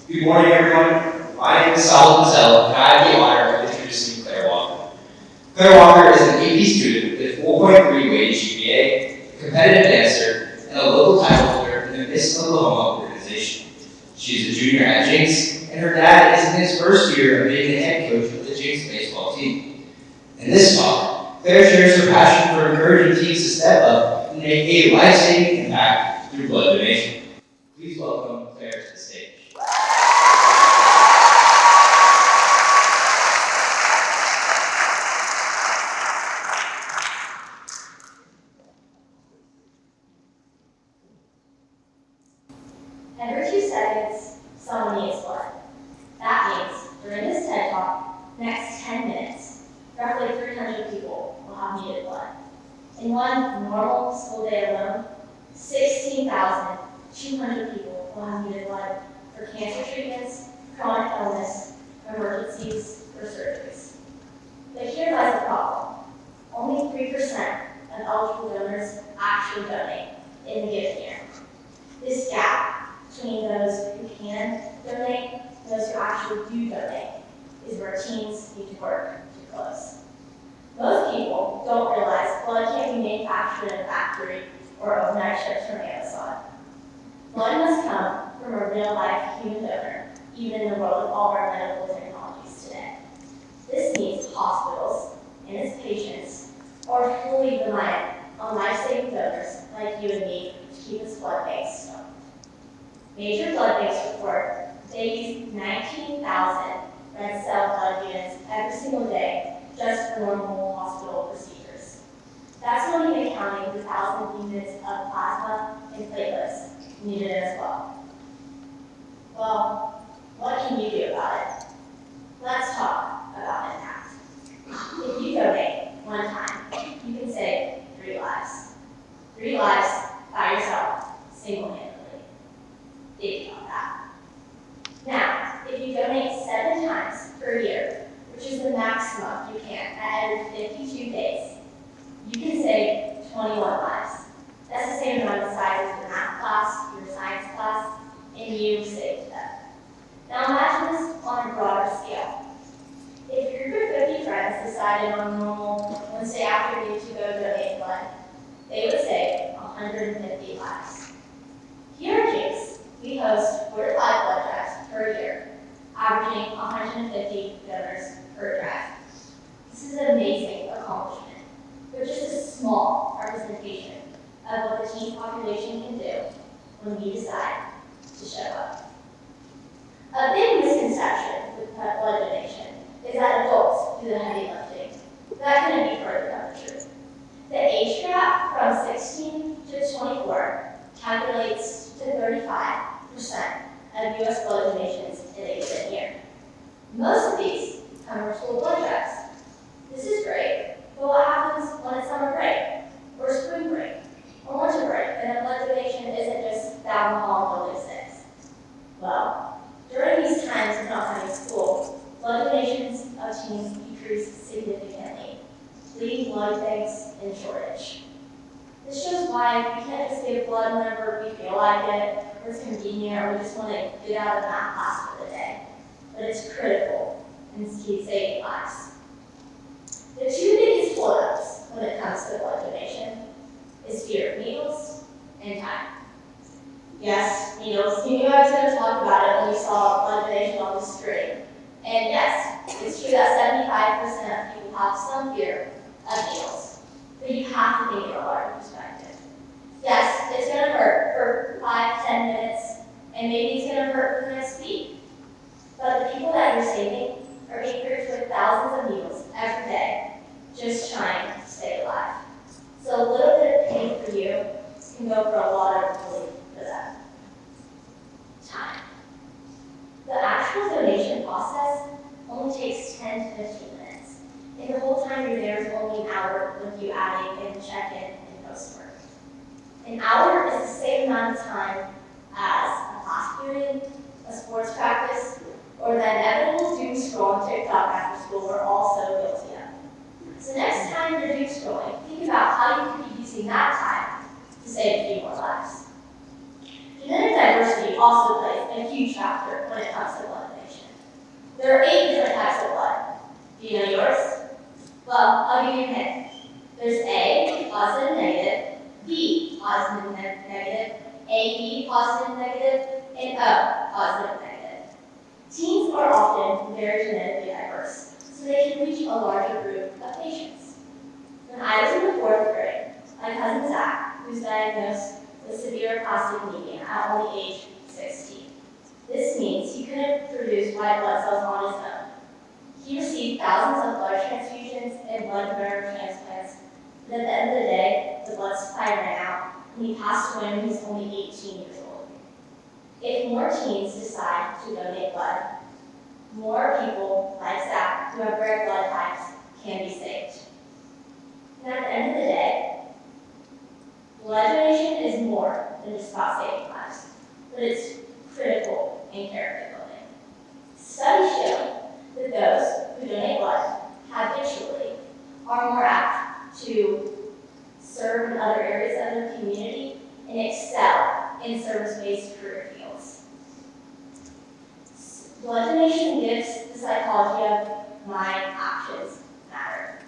Good morning, everyone. My name is Saul Mazel, and I have the honor of introducing Claire Walker. Claire Walker is an AP student with 4.3 weighted GPA, a competitive dancer, and a local title holder in the Miss Oklahoma organization. She is a junior at Jinx, and her dad is in his first year of being the head coach of the Jinx baseball team. In this talk, Claire shares her passion for encouraging teams to step up and make a life-saving impact through blood donation. Please welcome Claire to the stage. Every 2 seconds, someone needs blood. That means, during this TED Talk, next 10 minutes, roughly 300 people will have needed blood. In one normal school day alone, 16,200 people will have needed blood for cancer treatments, chronic illness, emergencies, or surgeries. But here lies the problem. Only 3% of eligible donors actually donate in the given year. This gap between those who can donate and those who actually do donate is where teams need to work to close. Most people don't realize blood can't be manufactured in a factory or overnight shipped from Amazon. Blood must come from a real-life human donor, even in the world of all our medical technologies today. This means hospitals and its patients are fully reliant on life-saving donors like you and me to keep its blood banks strong. Major blood banks report they use 19,000 red cell blood units every single day just for normal hospital procedures. That's not even counting the 1,000 units of plasma and platelets needed as well. Well, what can you do about it? Let's talk about impact. If you donate one time, you can save 3 lives. 3 lives by yourself, single-handedly. Think about that. Now, if you donate 7 times per year, which is the maximum you can at every 52 days, you can save 21 lives. That's the same amount of size as your math class, your science class, and you saved them. Now imagine this on a broader scale. If your group of 50 friends decided on a normal Wednesday afternoon to go donate blood, they would save 150 lives. Here at Jinx, we host 4 to 5 blood drives per year, averaging 150 donors per drive. This is an amazing accomplishment, but just a small representation of what the teen population can do when we decide to show up. A big misconception with blood donation is that adults do the heavy lifting. That couldn't be further from the truth. The age gap from 16 to 24 calculates to 35% of U.S. blood donations in a given year. Most of these come from school blood drives. This is great, but what happens when it's summer break, or spring break, or winter break, and a blood donation isn't just down the hall in Building 6? Well, during these times of not having school, blood donations of teens decrease significantly, leaving blood banks in shortage. This shows why we can't just give blood whenever we feel like it, or it's convenient, or we just want to get out of math class for the day. But it's critical and it's key to saving lives. The 2 biggest holdups when it comes to blood donation is fear of needles and time. Yes, needles. You knew I was going to talk about it when you saw blood donation on the screen. And yes, it's true that 75% of people have some fear of needles. But you have to think in a larger perspective. Yes, it's going to hurt for 5-10 minutes, and maybe it's going to hurt for the next week. But the people that you're saving are being pricked with thousands of needles every day, just trying to stay alive. So a little bit of pain for you can go for a lot of relief for them. Time. The actual donation process only takes 10 to 15 minutes. And the whole time you're there is only an hour with you adding in check-in and post-work. An hour is the same amount of time as a class period, a sports practice, or the inevitable doom scroll on TikTok after school we're all so guilty of. So next time you're doom scrolling, think about how you could be using that time to save a few more lives. Genetic diversity also plays a huge huge factor when it comes to blood donation. There are 8 different types of blood. Do you know yours? Well, I'll give you a hint. There's A, positive, negative, B, positive, negative, AB, positive, negative, and O, positive, negative. Teens are often very genetically diverse, so they can reach a larger group of patients. When I was in the 4th grade, my cousin Zach, who's diagnosed with severe aplastic anemia at only age 16. This means he couldn't produce white blood cells on his own. He received thousands of blood transfusions and blood marrow transplants, but at the end of the day, the blood supply ran out, and he passed away when he was only 18 years old. If more teens decide to donate blood, more people like Zach who have rare blood types can be saved. And at the end of the day, blood donation is more than just about saving lives, but it's critical in character building. Studies show that those who donate blood habitually are more apt to serve in other areas of their community and excel in service-based career fields. Blood donation gives the psychology of my actions matter.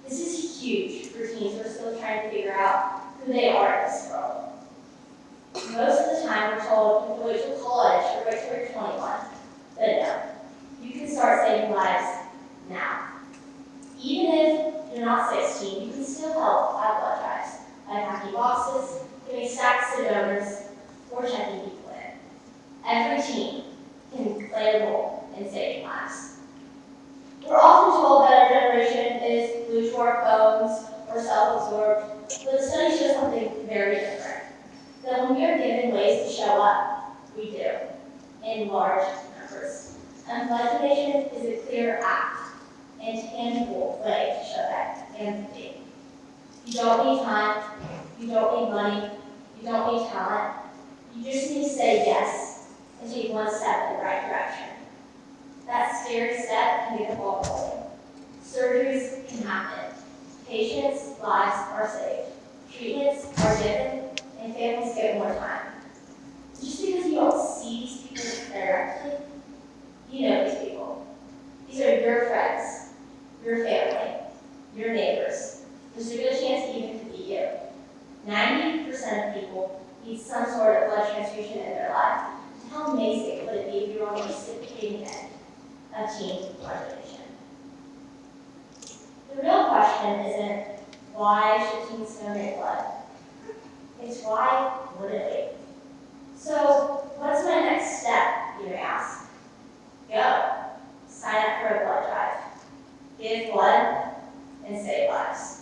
This is huge for teens who are still trying to figure out who they are in this world. Most of the time we're told you have to wait till college or wait till you're 21. But no, you can start saving lives now. Even if you're not 16, you can still help at blood drives by packing boxes, giving stacks to donors, or checking people in. Every teen can play a role in saving lives. We're often told that our generation is glued to our phones or self-absorbed, but the study shows something very different. That when we are given ways to show up, we do, in large numbers. And blood donation is a clear act and tangible way to show that empathy. You don't need time, you don't need money, you don't need talent. You just need to say yes and take one step in the right direction. That scary step can get the ball rolling. Surgeries can happen. Patients' lives are saved. Treatments are given, and families get more time. Just because you don't see these people directly, you know these people. These are your friends, your family, your neighbors. There's a good chance it even could be you. 90% of people need some sort of blood transfusion in their life. How amazing would it be if you were on the reciprocating end of teen blood donation? The real question isn't why should teens donate blood? It's why wouldn't we? So what's my next step, you may ask? Go. Sign up for a blood drive. Give blood and save lives.